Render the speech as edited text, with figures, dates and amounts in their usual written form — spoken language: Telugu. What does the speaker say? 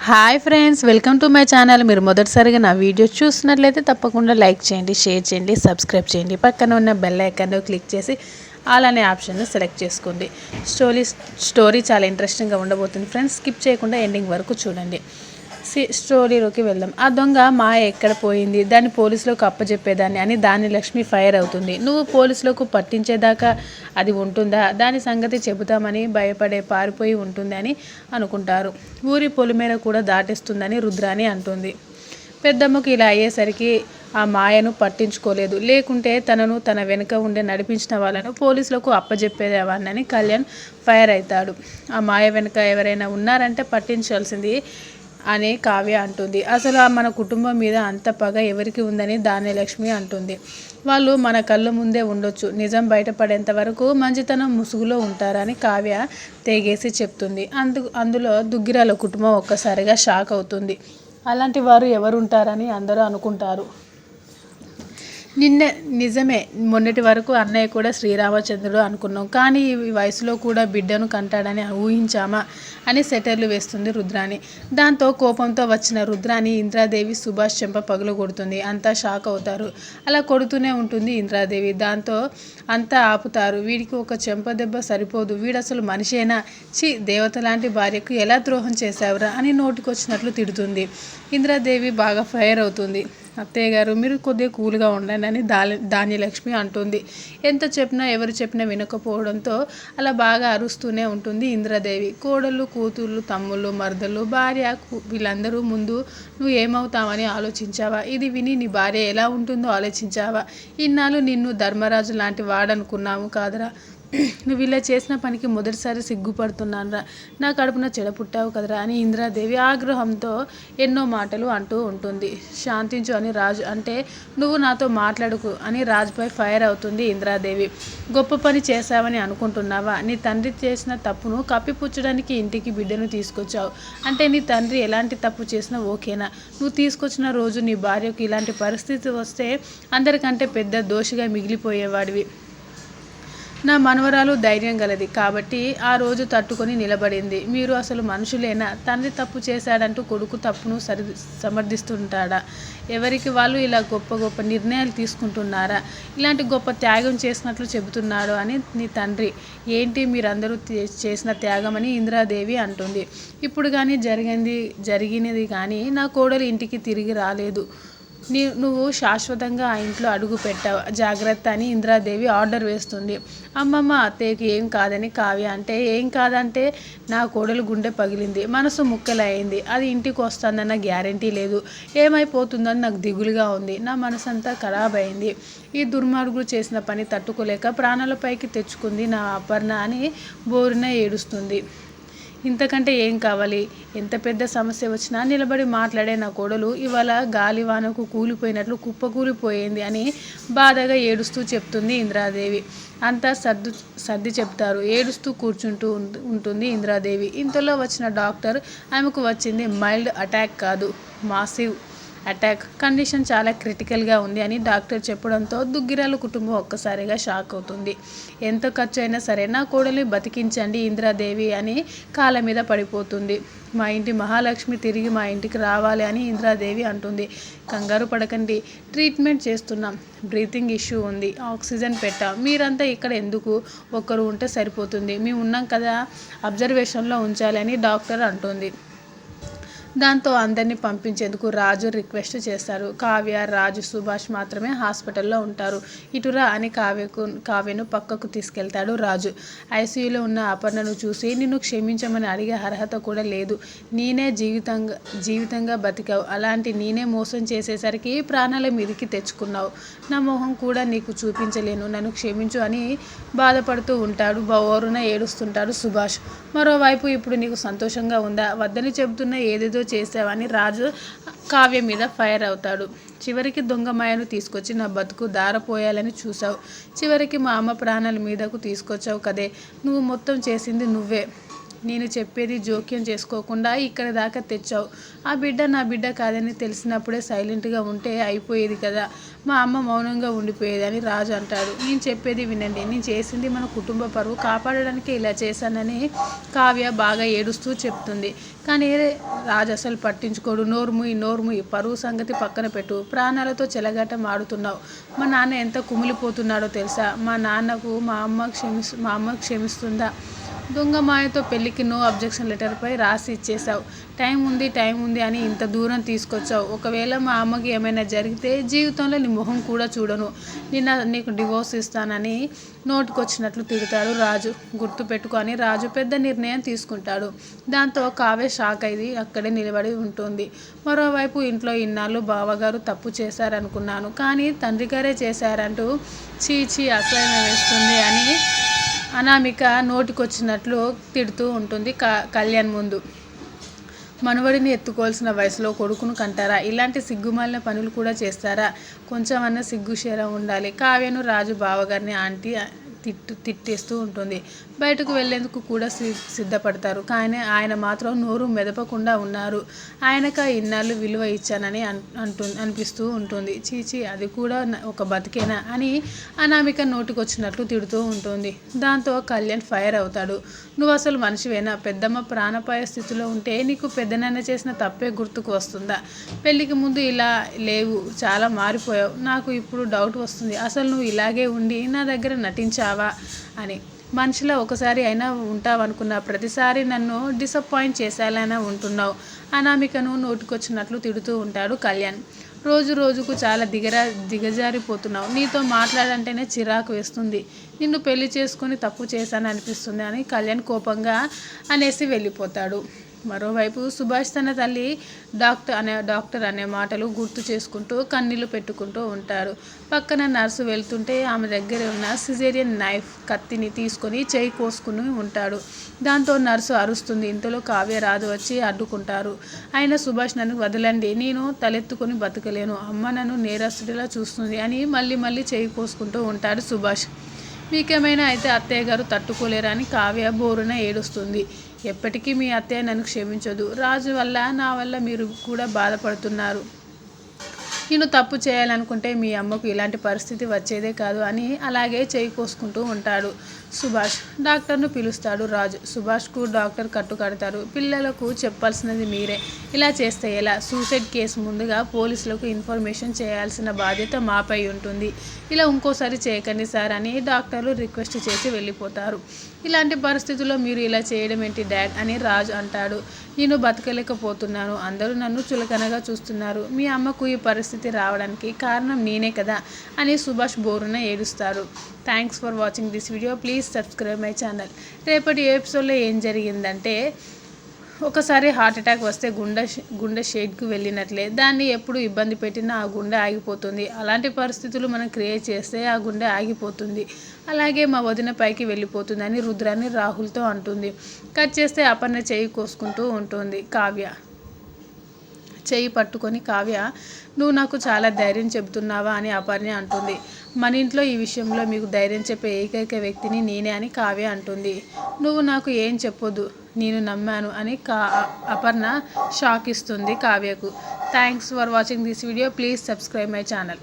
Hi friends, welcome to my channel. మీరు మొదటిసారిగా నా వీడియో చూసినట్లయితే తప్పకుండా లైక్ చేయండి, షేర్ చేయండి, సబ్స్క్రైబ్ చేయండి. పక్కన ఉన్న బెల్ ఐకాన్ క్లిక్ చేసి ఆల్ అనే ఆప్షన్ను సెలెక్ట్ చేసుకోండి. స్టోరీ చాలా ఇంట్రెస్టింగ్గా ఉండబోతుంది ఫ్రెండ్స్. స్కిప్ చేయకుండా ఎండింగ్ వరకు చూడండి. స్టోరీలోకి వెళ్దాం. ఆ దొంగ మాయ ఎక్కడ పోయింది, దాన్ని పోలీసులకు అప్పచెప్పేదాన్ని అని దాని లక్ష్మి ఫైర్ అవుతుంది. నువ్వు పోలీసులకు పట్టించేదాకా అది ఉంటుందా, దాని సంగతి చెబుతామని భయపడే పారిపోయి ఉంటుంది అని అనుకుంటారు. ఊరి పొలిమేర కూడా దాటేస్తుందని రుద్రాని అంటుంది. పెద్దమ్మకు ఇలా అయ్యేసరికి ఆ మాయను పట్టించుకోలేదు. లేకుంటే తనను తన వెనుక ఉండే నడిపించిన వాళ్ళను పోలీసులకు అప్పచెప్పేవాడినని కళ్యాణ్ ఫైర్ అవుతాడు. ఆ మాయ వెనుక ఎవరైనా ఉన్నారంటే పట్టించాల్సింది అని కావ్య అంటుంది. అసలు మన కుటుంబం మీద అంత పగ ఎవరికి ఉందని ధాన్యలక్ష్మి అంటుంది. వాళ్ళు మన కళ్ళ ముందే ఉండొచ్చు, నిజం బయటపడేంత వరకు మంచితనం ముసుగులో ఉంటారని కావ్య తెగేసి చెప్తుంది. అందులో దుగ్గిరాల కుటుంబం ఒక్కసారిగా షాక్ అవుతుంది. అలాంటి వారు ఎవరుంటారని అందరూ అనుకుంటారు. నిజమే, మొన్నటి వరకు అన్నయ్య కూడా శ్రీరామచంద్రుడు అనుకున్నాం, కానీ ఈ వయసులో కూడా బిడ్డను కంటాడని ఊహించామా అని సెటర్లు వేస్తుంది రుద్రాని. దాంతో కోపంతో వచ్చిన రుద్రాని ఇంద్రాదేవి సుభాష్ చెంప పగులు కొడుతుంది. అంతా షాక్ అవుతారు. అలా కొడుతూనే ఉంటుంది ఇంద్రాదేవి. దాంతో అంతా ఆపుతారు. వీడికి ఒక చెంప దెబ్బ సరిపోదు, వీడు అసలు మనిషేనా, చి దేవత లాంటి భార్యకు ఎలా ద్రోహం చేశావురా అని నోటికొచ్చినట్లు తిడుతుంది. ఇంద్రాదేవి బాగా ఫైర్ అవుతుంది. అత్తయ్య గారు, మీరు కొద్దిగా కూల్గా ఉండండి అని ధాన్యలక్ష్మి అంటుంది. ఎంత చెప్పినా ఎవరు చెప్పినా వినకపోవడంతో అలా బాగా అరుస్తూనే ఉంటుంది ఇంద్రాదేవి. కోడళ్ళు, కూతుళ్ళు, తమ్ముళ్ళు, మరదళ్ళు, భార్య వీళ్ళందరూ ముందు నువ్వు ఏమవుతావని ఆలోచించావా? ఇది విని నీ భార్య ఎలా ఉంటుందో ఆలోచించావా? ఇన్నాళ్ళు నిన్ను ధర్మరాజు లాంటి వాడనుకున్నాము కాదురా. నువ్వు ఇలా చేసిన పనికి మొదటిసారి సిగ్గుపడుతున్నానురా. నా కడుపున చెడపుట్టావు కదరా అని ఇంద్రాదేవి ఆగ్రహంతో ఎన్నో మాటలు అంటూ ఉంటుంది. శాంతించు అని రాజు అంటే నువ్వు నాతో మాట్లాడుకు అని రాజుపై ఫైర్ అవుతుంది ఇంద్రాదేవి. గొప్ప పని చేశావని అనుకుంటున్నావా? నీ తండ్రి చేసిన తప్పును కప్పిపుచ్చడానికి ఇంటికి బిడ్డను తీసుకొచ్చావు అంటే నీ తండ్రి ఎలాంటి తప్పు చేసినా ఓకేనా? నువ్వు తీసుకొచ్చిన రోజు నీ భార్యకు ఇలాంటి పరిస్థితి వస్తే అందరికంటే పెద్ద దోషిగా మిగిలిపోయేవాడివి. నా మనవరాలు ధైర్యం గలది కాబట్టి ఆ రోజు తట్టుకొని నిలబడింది. మీరు అసలు మనుషులేనా? తండ్రి తప్పు చేశాడంటూ కొడుకు తప్పును సమర్థిస్తుంటాడా? ఎవరికి వాళ్ళు ఇలా గొప్ప గొప్ప నిర్ణయాలు తీసుకుంటున్నారా? ఇలాంటి గొప్ప త్యాగం చేసినట్లు చెబుతున్నాడు అని నీ తండ్రి. ఏంటి మీరందరూ చేసిన త్యాగం అని ఇంద్రాదేవి అంటుంది. ఇప్పుడు కానీ జరిగినది కానీ నా కోడలు ఇంటికి తిరిగి రాలేదు. నువ్వు శాశ్వతంగా ఆ ఇంట్లో అడుగు పెట్టావు, జాగ్రత్త అని ఇంద్రాదేవి ఆర్డర్ వేస్తుంది. అమ్మమ్మ, అత్తయ్యకి ఏం కాదని కావ్య అంటే ఏం కాదంటే నా కోడలు గుండె పగిలింది, మనసు ముక్కలయ్యింది. అది ఇంటికి వస్తుందన్న గ్యారంటీ లేదు. ఏమైపోతుందని నాకు దిగులుగా ఉంది. నా మనసు అంతా ఖరాబ్ అయింది. ఈ దుర్మార్గులు చేసిన పని తట్టుకోలేక ప్రాణాలపైకి తెచ్చుకుంది నా అపర్ణ అని బోరున ఏడుస్తుంది. ఇంతకంటే ఏం కావాలి? ఎంత పెద్ద సమస్య వచ్చినా నిలబడి మాట్లాడే నా కోడలు ఇవాళ గాలివానకు కూలిపోయినట్లు కుప్పకూలిపోయింది అని బాధగా ఏడుస్తూ చెప్తుంది ఇంద్రాదేవి. అంతా సర్ది చెప్తారు. ఏడుస్తూ కూర్చుంటూ ఉంటుంది ఇంద్రాదేవి. ఇంతలో వచ్చిన డాక్టర్ ఆమెకు వచ్చింది మైల్డ్ అటాక్ కాదు, మాసివ్ అటాక్. కండిషన్ చాలా క్రిటికల్గా ఉంది అని డాక్టర్ చెప్పడంతో దుగ్గిరాల కుటుంబం ఒక్కసారిగా షాక్ అవుతుంది. ఎంత ఖర్చు అయినా సరే నా కోడల్ని బతికించండి ఇంద్రాదేవి అని కాళ్ళ మీద పడిపోతుంది. మా ఇంటి మహాలక్ష్మి తిరిగి మా ఇంటికి రావాలి అని ఇంద్రాదేవి అంటుంది. కంగారు పడకండి, ట్రీట్మెంట్ చేస్తున్నాం, బ్రీతింగ్ ఇష్యూ ఉంది, ఆక్సిజన్ పెట్టాం. మీరంతా ఇక్కడ ఎందుకు? ఒక్కరు ఉంటే సరిపోతుంది, మేము ఉన్నాం కదా, అబ్జర్వేషన్లో ఉంచాలి అని డాక్టర్ అంటుంది. దాంతో అందరినీ పంపించేందుకు రాజు రిక్వెస్ట్ చేస్తారు. కావ్య, రాజు, సుభాష్ మాత్రమే హాస్పిటల్లో ఉంటారు. ఇటురా అని కావ్యను పక్కకు తీసుకెళ్తాడు రాజు. ఐసీయూలో ఉన్న అపర్ణను చూసి నిన్ను క్షమించమని అడిగే అర్హత కూడా లేదు. నేనే జీవితంగా బతికావు, అలాంటి నేనే మోసం చేసేసరికి ప్రాణాల మీదకి తెచ్చుకున్నావు. నా మొహం కూడా నీకు చూపించలేను, నన్ను క్షమించు అని బాధపడుతూ ఉంటాడు. బోరున ఏడుస్తుంటాడు సుభాష్. మరోవైపు ఇప్పుడు నీకు సంతోషంగా ఉందా? వద్దని చెబుతున్న ఏదేదో చేసావని రాజు కావ్య మీద ఫైర్ అవుతాడు. చివరికి దొంగ మాయను తీసుకొచ్చి నా బతుకు దారపోయాలని చూసావు. చివరికి మా అమ్మ ప్రాణాల మీదకు తీసుకొచ్చావు కదే. నువ్వు మొత్తం చేసింది నువ్వే. నేను చెప్పేది జోక్యం చేసుకోకుండా ఇక్కడ దాకా తెచ్చావు. ఆ బిడ్డ నా బిడ్డ కాదని తెలిసినప్పుడే సైలెంట్గా ఉంటే అయిపోయేది కదా. మా అమ్మ మౌనంగా ఉండిపోయేదని రాజు అంటాడు. నేను చెప్పేది వినండి. నేను చేసింది మన కుటుంబ పరువు కాపాడడానికి ఇలా చేశానని కావ్య బాగా ఏడుస్తూ చెప్తుంది. కానీ రాజు అసలు పట్టించుకోడు. నోర్ముయి పరువు సంగతి పక్కన పెట్టు. ప్రాణాలతో చెలగాటం ఆడుతున్నావు. మా నాన్న ఎంత కుమిలిపోతున్నాడో తెలుసా? మా అమ్మ క్షమిస్తుందా? దొంగ మాయతో పెళ్ళికి నో అబ్జెక్షన్ లెటర్పై రాసి ఇచ్చేశావు. టైం ఉంది అని ఇంత దూరం తీసుకొచ్చావు. ఒకవేళ మా అమ్మకి ఏమైనా జరిగితే జీవితంలో నీ మొహం కూడా చూడను. నీకు డివోర్స్ ఇస్తానని నోటుకొచ్చినట్లు తిడతాడు రాజు. గుర్తు పెట్టుకొని రాజు పెద్ద నిర్ణయం తీసుకుంటాడు. దాంతో కావ్య షాక్ అయ్యి అక్కడే నిలబడి ఉంటుంది. మరోవైపు ఇంట్లో ఇన్నాళ్ళు బావగారు తప్పు చేశారనుకున్నాను, కానీ తండ్రి గారే చేశారంటూ చీచీ అసహ్యం వేస్తుంది అని అనామిక నోటికొచ్చినట్లు తిడుతూ ఉంటుంది కళ్యాణ్ ముందు. మనవడిని ఎత్తుకోవాల్సిన వయసులో కొడుకును కంటారా? ఇలాంటి సిగ్గుమాలిన పనులు కూడా చేస్తారా? కొంచెమన్నా సిగ్గుషేరా ఉండాలి. కావ్యను రాజు బావగారిని ఆంటీ తిట్టేస్తూ ఉంటుంది. బయటకు వెళ్లేందుకు కూడా సిద్ధపడతారు. కానీ ఆయన మాత్రం నోరు మెదపకుండా ఉన్నారు. ఆయనకు ఇన్నాళ్ళు విలువ ఇచ్చానని అనిపిస్తూ ఉంటుంది. చీచీ, అది కూడా ఒక బతికేనా అని అనామిక నోటికొచ్చినట్లు తిడుతూ ఉంటుంది. దాంతో కళ్యాణ్ ఫైర్ అవుతాడు. నువ్వు అసలు మనిషివేనా? పెద్దమ్మ ప్రాణాపాయ స్థితిలో ఉంటే నీకు పెద్దనాన్న చేసిన తప్పే గుర్తుకు వస్తుందా? పెళ్ళికి ముందు ఇలా లేవు, చాలా మారిపోయావు. నాకు ఇప్పుడు డౌట్ వస్తుంది, అసలు నువ్వు ఇలాగే ఉండి నా దగ్గర నటించావా అని. మనిషిలో ఒకసారి అయినా ఉంటావనుకున్న ప్రతిసారి నన్ను డిసప్పాయింట్ చేసేలానే ఉంటున్నావు. అనామికను నోటుకొచ్చినట్లు తిడుతూ ఉంటాడు కళ్యాణ్. రోజుకు చాలా దిగజారిపోతున్నావు. నీతో మాట్లాడంటేనే చిరాకు వేస్తుంది. నిన్ను పెళ్లి చేసుకొని తప్పు చేశాను అనిపిస్తుంది అని కళ్యాణ్ కోపంగా అనేసి వెళ్ళిపోతాడు. మరోవైపు సుభాష్ తన తల్లి డాక్టర్ అనే మాటలు గుర్తు చేసుకుంటూ కన్నీళ్లు పెట్టుకుంటూ ఉంటాడు. పక్కన నర్సు వెళ్తుంటే ఆమె దగ్గర ఉన్న సిజేరియన్ నైఫ్ కత్తిని తీసుకొని చేయి కోసుకుని ఉంటాడు. దాంతో నర్సు అరుస్తుంది. ఇంతలో కావ్య రాజు వచ్చి అడ్డుకుంటారు. ఆయన సుభాష్, నన్ను వదలండి, నేను తలెత్తుకొని బతకలేను, అమ్మ నన్ను నేరస్తుడిలా చూస్తుంది అని మళ్ళీ చేయి కోసుకుంటూ ఉంటాడు సుభాష్. మీకేమైనా అయితే అత్తయ్య గారు తట్టుకోలేరా అని కావ్య బోరున ఏడుస్తుంది. ఎప్పటికీ మీ అత్తయ్య నన్ను క్షమించదు. రాజు వల్ల నా వల్ల మీరు కూడా బాధపడుతున్నారు. నేను తప్పు చేయాలనుకుంటే మీ అమ్మకు ఇలాంటి పరిస్థితి వచ్చేదే కాదు అని అలాగే చేయి కోసుకుంటూ ఉంటాడు సుభాష్. డాక్టర్ను పిలుస్తాడు రాజు. సుభాష్కు డాక్టర్ కట్టుకడతారు. పిల్లలకు చెప్పాల్సినది మీరే, ఇలా చేస్తే ఎలా? సూసైడ్ కేసు ముందుగా పోలీసులకు ఇన్ఫర్మేషన్ చేయాల్సిన బాధ్యత మాపై ఉంటుంది. ఇలా ఇంకోసారి చేయకండి సార్ అని డాక్టర్లు రిక్వెస్ట్ చేసి వెళ్ళిపోతారు. ఇలాంటి పరిస్థితుల్లో మీరు ఇలా చేయడం ఏంటి డాడ్ అని రాజు అంటాడు. నేను బతకలేకపోతున్నాను, అందరూ నన్ను చులకనగా చూస్తున్నారు. మీ అమ్మకు ఈ పరిస్థితి రావడానికి కారణం నేనే కదా అని సుభాష్ బోరున ఏడుస్తాడు. Thanks for watching this video. Please subscribe my channel. రేపటి ఎపిసోడ్లో ఏం జరిగిందంటే, ఒకసారి హార్ట్ అటాక్ వస్తే గుండె షేడ్కు వెళ్ళినట్లే, దాన్ని ఎప్పుడు ఇబ్బంది పెట్టినా ఆ గుండె ఆగిపోతుంది. అలాంటి పరిస్థితులు మనం క్రియేట్ చేస్తే ఆ గుండె ఆగిపోతుంది. అలాగే మా వదిన పైకి వెళ్ళిపోతుందని రుద్రాన్ని రాహుల్తో అంటుంది. కట్ చేస్తే అపర్ణ చేయి కోసుకుంటూ ఉంటుంది. కావ్య చేయి పట్టుకొని కావ్య, నువ్వు నాకు చాలా ధైర్యం చెబుతున్నావా అని అపర్ణ అంటుంది. మన ఇంట్లో ఈ విషయంలో మీకు ధైర్యం చెప్పే ఏకైక వ్యక్తిని నేనే అని కావ్య అంటుంది. నువ్వు నాకు ఏం చెప్పొద్దు, నేను నమ్మాను అని అపర్ణ షాక్ ఇస్తుంది కావ్యకు. Thanks for watching this video. Please subscribe my channel.